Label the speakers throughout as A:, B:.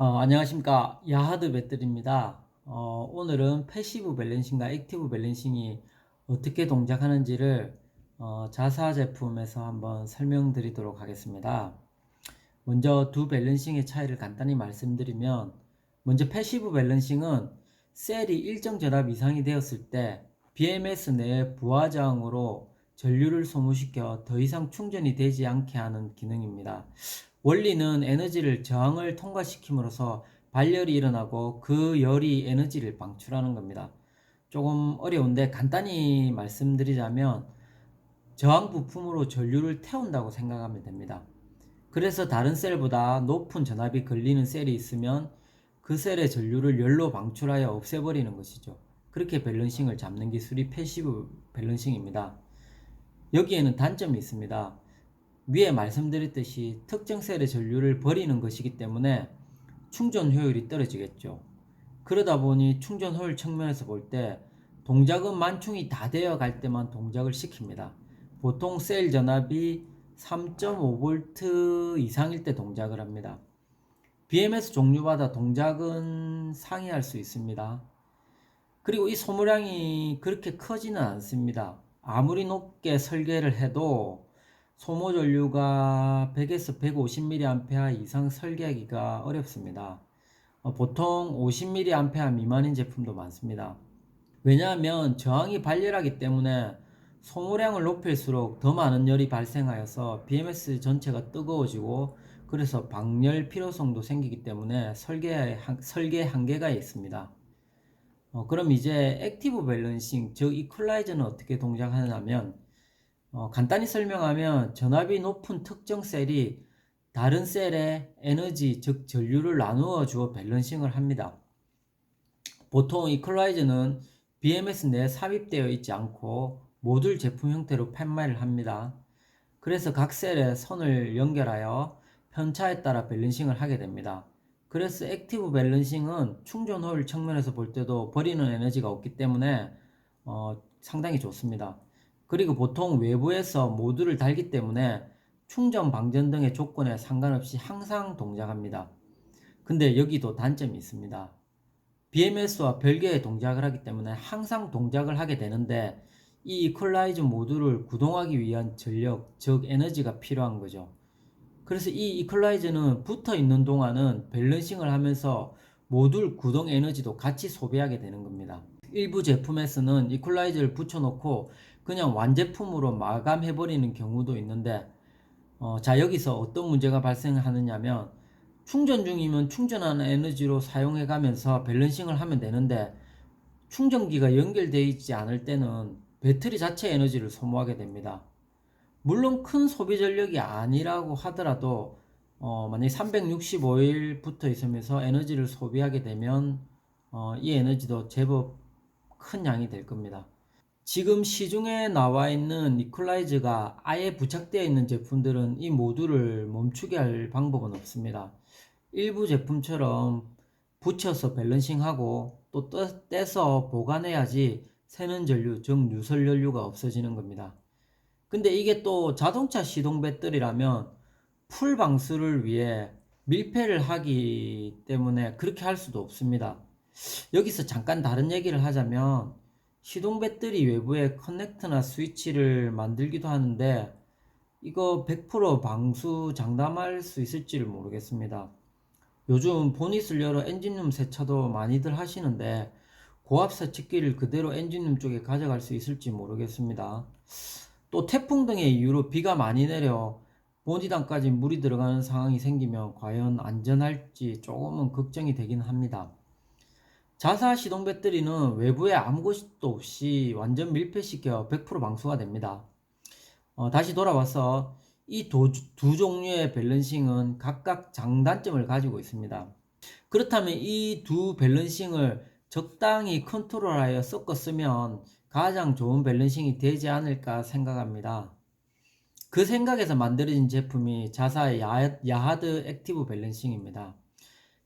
A: 안녕하십니까. 야하드 배터리입니다. 오늘은 패시브 밸런싱과 액티브 밸런싱이 어떻게 동작하는지를 자사 제품에서 한번 설명드리도록 하겠습니다. 먼저 두 밸런싱의 차이를 간단히 말씀드리면, 먼저 패시브 밸런싱은 셀이 일정 전압 이상이 되었을 때 BMS 내의 부하저항으로 전류를 소모시켜 더 이상 충전이 되지 않게 하는 기능입니다. 원리는 에너지를 저항을 통과시킴으로써 발열이 일어나고 그 열이 에너지를 방출하는 겁니다. 조금 어려운데 간단히 말씀드리자면 저항 부품으로 전류를 태운다고 생각하면 됩니다. 그래서 다른 셀보다 높은 전압이 걸리는 셀이 있으면 그 셀의 전류를 열로 방출하여 없애버리는 것이죠. 그렇게 밸런싱을 잡는 기술이 패시브 밸런싱입니다. 여기에는 단점이 있습니다. 위에 말씀드렸듯이 특정 셀의 전류를 버리는 것이기 때문에 충전 효율이 떨어지겠죠. 그러다 보니 충전 효율 측면에서 볼 때 동작은 만충이 다 되어 갈 때만 동작을 시킵니다. 보통 셀 전압이 3.5V 이상일 때 동작을 합니다. BMS 종류마다 동작은 상이할 수 있습니다. 그리고 이 소모량이 그렇게 크지는 않습니다. 아무리 높게 설계를 해도 소모 전류가 100에서 150mA 이상 설계하기가 어렵습니다. 보통 50mA 미만인 제품도 많습니다. 왜냐하면 저항이 발열하기 때문에 소모량을 높일수록 더 많은 열이 발생하여서 BMS 전체가 뜨거워지고 그래서 방열 필요성도 생기기 때문에 설계 한계가 있습니다. 그럼 이제 액티브 밸런싱, 즉 이퀄라이저는 어떻게 동작하냐면 간단히 설명하면 전압이 높은 특정 셀이 다른 셀에 에너지, 즉 전류를 나누어 주어 밸런싱을 합니다. 보통 이퀄라이저는 BMS 내에 삽입되어 있지 않고 모듈 제품 형태로 판매를 합니다. 그래서 각 셀에 선을 연결하여 편차에 따라 밸런싱을 하게 됩니다. 그래서 액티브 밸런싱은 충전 효율 측면에서 볼 때도 버리는 에너지가 없기 때문에 상당히 좋습니다. 그리고 보통 외부에서 모듈을 달기 때문에 충전 방전 등의 조건에 상관없이 항상 동작합니다. 근데 여기도 단점이 있습니다. BMS와 별개의 동작을 하기 때문에 항상 동작을 하게 되는데 이 이퀄라이저 모듈을 구동하기 위한 전력, 즉 에너지가 필요한 거죠. 그래서 이 이퀄라이저는 붙어 있는 동안은 밸런싱을 하면서 모듈 구동 에너지도 같이 소비하게 되는 겁니다. 일부 제품에서는 이퀄라이저를 붙여놓고 그냥 완제품으로 마감해버리는 경우도 있는데 자, 여기서 어떤 문제가 발생하느냐면 충전 중이면 충전하는 에너지로 사용해 가면서 밸런싱을 하면 되는데 충전기가 연결되어 있지 않을 때는 배터리 자체 에너지를 소모하게 됩니다. 물론 큰 소비 전력이 아니라고 하더라도 만약에 365일 붙어 있으면서 에너지를 소비하게 되면 이 에너지도 제법 큰 양이 될 겁니다. 지금 시중에 나와 있는 이퀄라이저가 아예 부착되어 있는 제품들은 이 모듈을 멈추게 할 방법은 없습니다. 일부 제품처럼 붙여서 밸런싱하고 또 떼서 보관해야지 새는 전류, 즉 누설 연료가 없어지는 겁니다. 근데 이게 또 자동차 시동 배터리라면 풀 방수를 위해 밀폐를 하기 때문에 그렇게 할 수도 없습니다. 여기서 잠깐 다른 얘기를 하자면 시동 배터리 외부에 커넥터나 스위치를 만들기도 하는데 이거 100% 방수 장담할 수 있을지를 모르겠습니다. 요즘 보닛을 열어 엔진룸 세차도 많이들 하시는데 고압 세척기를 그대로 엔진룸 쪽에 가져갈 수 있을지 모르겠습니다. 또 태풍 등의 이유로 비가 많이 내려 보닛안까지 물이 들어가는 상황이 생기면 과연 안전할지 조금은 걱정이 되긴 합니다. 자사 시동 배터리는 외부에 아무것도 없이 완전 밀폐시켜 100% 방수가 됩니다. 다시 돌아와서 이 두 종류의 밸런싱은 각각 장단점을 가지고 있습니다. 그렇다면 이 두 밸런싱을 적당히 컨트롤하여 섞어 쓰면 가장 좋은 밸런싱이 되지 않을까 생각합니다. 그 생각에서 만들어진 제품이 자사의 야하드 액티브 밸런싱입니다.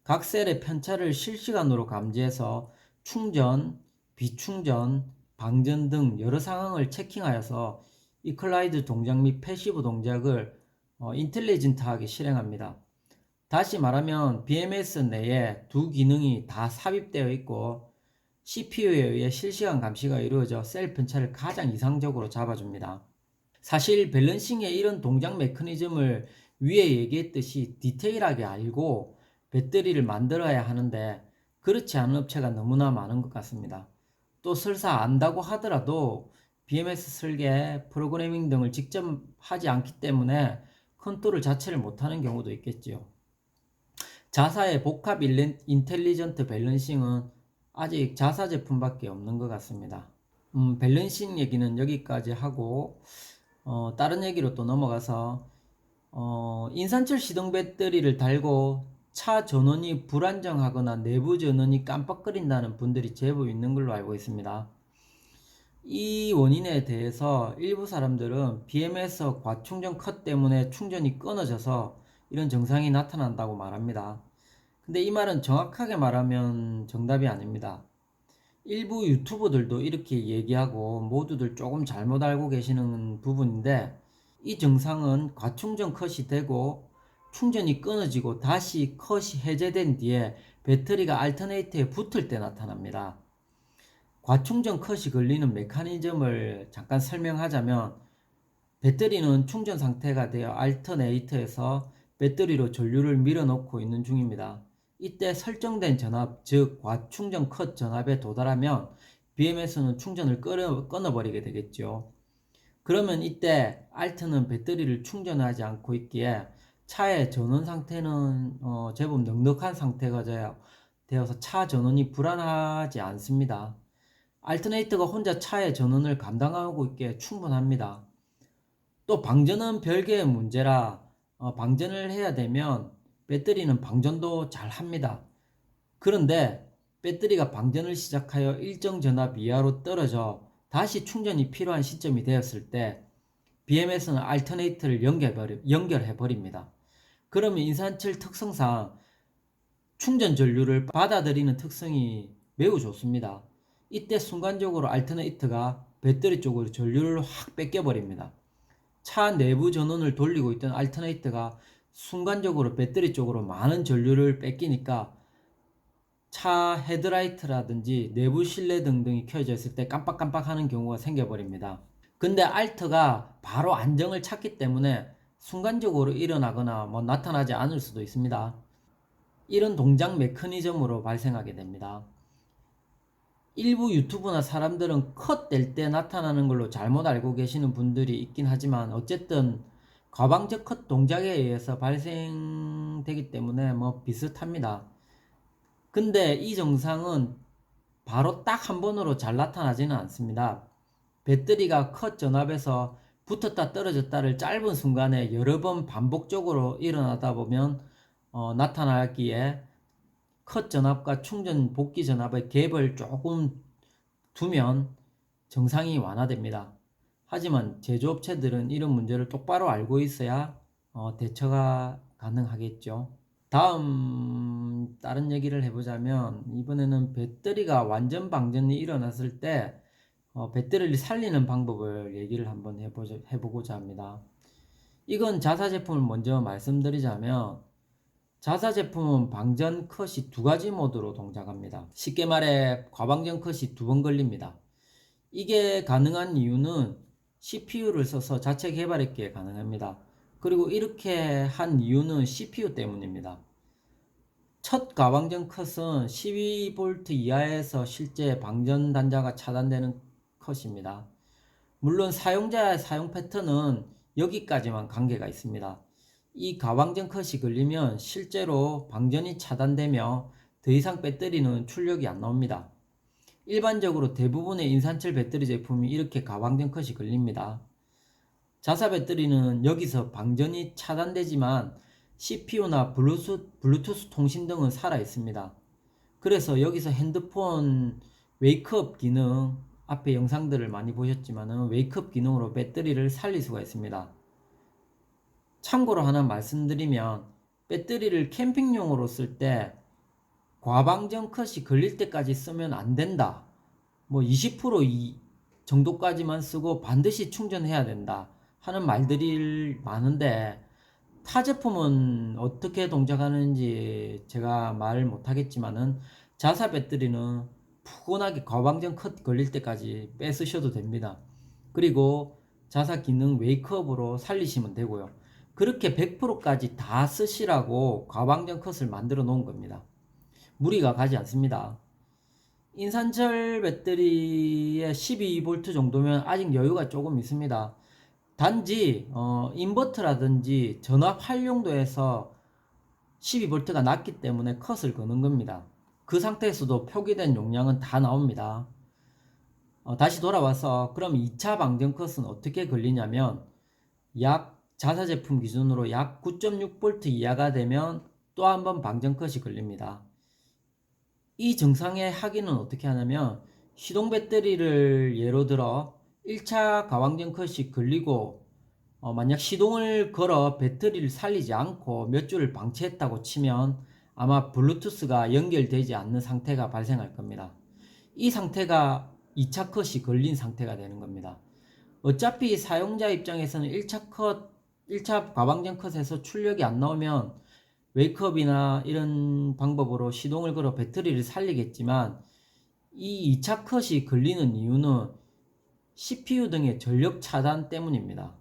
A: 각 셀의 편차를 실시간으로 감지해서 충전, 비충전, 방전 등 여러 상황을 체킹하여서 이퀄라이즈 동작 및 패시브 동작을 인텔리전트하게 실행합니다. 다시 말하면 BMS 내에 두 기능이 다 삽입되어 있고 CPU에 의해 실시간 감시가 이루어져 셀 편차를 가장 이상적으로 잡아줍니다. 사실 밸런싱의 이런 동작 메커니즘을 위에 얘기했듯이 디테일하게 알고 배터리를 만들어야 하는데 그렇지 않은 업체가 너무나 많은 것 같습니다. 또 설사 안다고 하더라도 BMS 설계, 프로그래밍 등을 직접 하지 않기 때문에 컨트롤 자체를 못하는 경우도 있겠지요. 자사의 복합 인텔리전트 밸런싱은 아직 자사 제품밖에 없는 것 같습니다. 밸런싱 얘기는 여기까지 하고 다른 얘기로 또 넘어가서 인산철 시동 배터리를 달고 차 전원이 불안정하거나 내부 전원이 깜빡거린다는 분들이 제법 있는 걸로 알고 있습니다. 이 원인에 대해서 일부 사람들은 BMS 과충전 컷 때문에 충전이 끊어져서 이런 증상이 나타난다고 말합니다. 근데 이 말은 정확하게 말하면 정답이 아닙니다. 일부 유튜버들도 이렇게 얘기하고 모두들 조금 잘못 알고 계시는 부분인데 이 증상은 과충전 컷이 되고 충전이 끊어지고 다시 컷이 해제된 뒤에 배터리가 알터네이터에 붙을 때 나타납니다. 과충전 컷이 걸리는 메커니즘을 잠깐 설명하자면 배터리는 충전 상태가 되어 알터네이터에서 배터리로 전류를 밀어넣고 있는 중입니다. 이때 설정된 전압, 즉 과충전 컷 전압에 도달하면 BMS는 충전을 끊어버리게 되겠죠. 그러면 이때 알트는 배터리를 충전하지 않고 있기에 차의 전원 상태는 제법 넉넉한 상태가 되어서 차 전원이 불안하지 않습니다. 알터네이터가 혼자 차의 전원을 감당하고 있기에 충분합니다. 또 방전은 별개의 문제라 방전을 해야 되면 배터리는 방전도 잘 합니다. 그런데 배터리가 방전을 시작하여 일정 전압 이하로 떨어져 다시 충전이 필요한 시점이 되었을 때 BMS는 알터네이터를 연결해 버립니다. 그러면 인산철 특성상 충전 전류를 받아들이는 특성이 매우 좋습니다. 이때 순간적으로 알터네이터가 배터리 쪽으로 전류를 확 뺏겨 버립니다. 차 내부 전원을 돌리고 있던 알터네이터가 순간적으로 배터리 쪽으로 많은 전류를 뺏기니까 차 헤드라이트라든지 내부 실내 등등이 켜져 있을 때 깜빡깜빡 하는 경우가 생겨버립니다. 근데 알트가 바로 안정을 찾기 때문에 순간적으로 일어나거나 나타나지 않을 수도 있습니다. 이런 동작 메커니즘으로 발생하게 됩니다. 일부 유튜브나 사람들은 컷 될 때 나타나는 걸로 잘못 알고 계시는 분들이 있긴 하지만 어쨌든 과방적 컷 동작에 의해서 발생되기 때문에 비슷합니다. 근데 이 증상은 바로 딱 한 번으로 잘 나타나지는 않습니다. 배터리가 컷 전압에서 붙었다 떨어졌다를 짧은 순간에 여러 번 반복적으로 일어나다 보면 나타나기에 컷 전압과 충전 복귀 전압의 갭을 조금 두면 정상이 완화됩니다. 하지만 제조업체들은 이런 문제를 똑바로 알고 있어야 대처가 가능하겠죠. 다른 얘기를 해보자면 이번에는 배터리가 완전 방전이 일어났을 때 배터리를 살리는 방법을 얘기를 한번 해보고자 합니다. 이건 자사 제품을 먼저 말씀드리자면 자사 제품은 방전 컷이 두 가지 모드로 동작합니다. 쉽게 말해 과방전 컷이 두 번 걸립니다. 이게 가능한 이유는 CPU를 써서 자체 개발했기에 가능합니다. 그리고 이렇게 한 이유는 CPU 때문입니다. 첫 과방전 컷은 12V 이하에서 실제 방전 단자가 차단되는 컷입니다. 물론 사용자의 사용 패턴은 여기까지만 관계가 있습니다. 이 과방전 컷이 걸리면 실제로 방전이 차단되며 더 이상 배터리는 출력이 안 나옵니다. 일반적으로 대부분의 인산철 배터리 제품이 이렇게 과방전 컷이 걸립니다. 자사 배터리는 여기서 방전이 차단되지만 CPU나 블루투스 통신 등은 살아 있습니다. 그래서 여기서 핸드폰 웨이크업 기능, 앞에 영상들을 많이 보셨지만 웨이크업 기능으로 배터리를 살릴 수가 있습니다. 참고로 하나 말씀드리면 배터리를 캠핑용으로 쓸 때 과방전 컷이 걸릴 때까지 쓰면 안 된다. 20% 정도까지만 쓰고 반드시 충전해야 된다 하는 말들이 많은데 타 제품은 어떻게 동작하는지 제가 말 못하겠지만은 자사 배터리는 푸근하게 과방전 컷 걸릴 때까지 빼 쓰셔도 됩니다. 그리고 자사 기능 웨이크업으로 살리시면 되고요. 그렇게 100%까지 다 쓰시라고 과방전 컷을 만들어 놓은 겁니다. 무리가 가지 않습니다. 인산철 배터리의 12V 정도면 아직 여유가 조금 있습니다. 단지 인버터라든지 전압 활용도에서 12V가 낮기 때문에 컷을 거는 겁니다. 그 상태에서도 표기된 용량은 다 나옵니다. 다시 돌아와서 그럼 2차 방전 컷은 어떻게 걸리냐면 약 자사 제품 기준으로 약 9.6V 이하가 되면 또 한 번 방전 컷이 걸립니다. 이 증상의 확인은 어떻게 하냐면 시동 배터리를 예로 들어 1차 가방전 컷이 걸리고 만약 시동을 걸어 배터리를 살리지 않고 몇 주를 방치했다고 치면 아마 블루투스가 연결되지 않는 상태가 발생할 겁니다. 이 상태가 2차 컷이 걸린 상태가 되는 겁니다. 어차피 사용자 입장에서는 1차 가방전 컷에서 출력이 안 나오면 웨이크업이나 이런 방법으로 시동을 걸어 배터리를 살리겠지만 이 2차 컷이 걸리는 이유는 CPU 등의 전력 차단 때문입니다.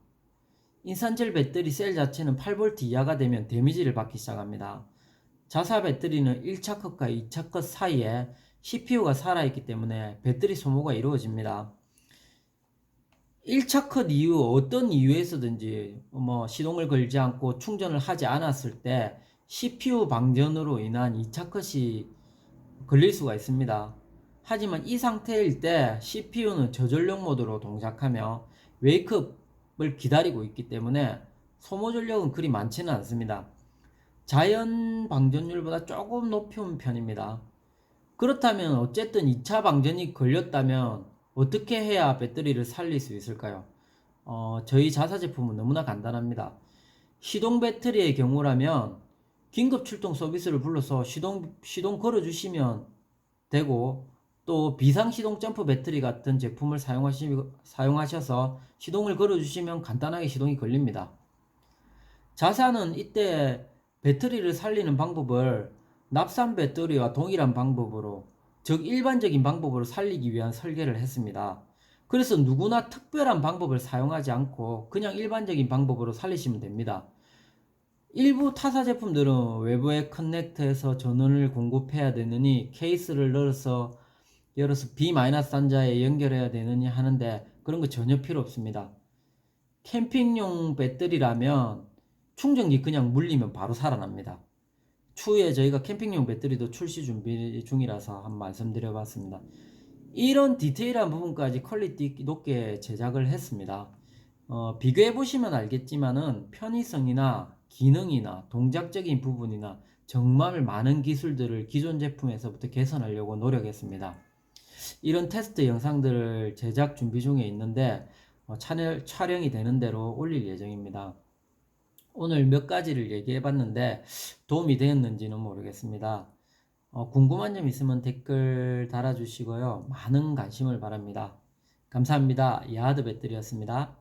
A: 인산철 배터리 셀 자체는 8V 이하가 되면 데미지를 받기 시작합니다. 자사 배터리는 1차 컷과 2차 컷 사이에 CPU가 살아있기 때문에 배터리 소모가 이루어집니다. 1차 컷 이후 어떤 이유에서든지 시동을 걸지 않고 충전을 하지 않았을 때 CPU 방전으로 인한 2차 컷이 걸릴 수가 있습니다. 하지만 이 상태일 때 CPU는 저전력 모드로 동작하며 웨이크업을 기다리고 있기 때문에 소모 전력은 그리 많지는 않습니다. 자연 방전율보다 조금 높은 편입니다. 그렇다면 어쨌든 2차 방전이 걸렸다면 어떻게 해야 배터리를 살릴 수 있을까요? 저희 자사 제품은 너무나 간단합니다. 시동 배터리의 경우라면 긴급 출동 서비스를 불러서 시동 걸어주시면 되고, 또 비상시동 점프 배터리 같은 제품을 사용하셔서 시동을 걸어주시면 간단하게 시동이 걸립니다. 자사는 이때 배터리를 살리는 방법을 납산 배터리와 동일한 방법으로, 즉 일반적인 방법으로 살리기 위한 설계를 했습니다. 그래서 누구나 특별한 방법을 사용하지 않고 그냥 일반적인 방법으로 살리시면 됩니다. 일부 타사 제품들은 외부에 커넥트해서 전원을 공급해야 되느니 케이스를 열어서 B-단자에 연결해야 되느니 하는데 그런 거 전혀 필요 없습니다. 캠핑용 배터리라면 충전기 그냥 물리면 바로 살아납니다. 추후에 저희가 캠핑용 배터리도 출시 준비 중이라서 한번 말씀드려봤습니다. 이런 디테일한 부분까지 퀄리티 높게 제작을 했습니다. 비교해보시면 알겠지만은 편의성이나 기능이나 동작적인 부분이나 정말 많은 기술들을 기존 제품에서부터 개선하려고 노력했습니다. 이런 테스트 영상들을 제작 준비 중에 있는데 촬영이 되는 대로 올릴 예정입니다. 오늘 몇 가지를 얘기해 봤는데 도움이 되었는지는 모르겠습니다. 궁금한 점 있으면 댓글 달아주시고요. 많은 관심을 바랍니다. 감사합니다. 야하드 배터리였습니다.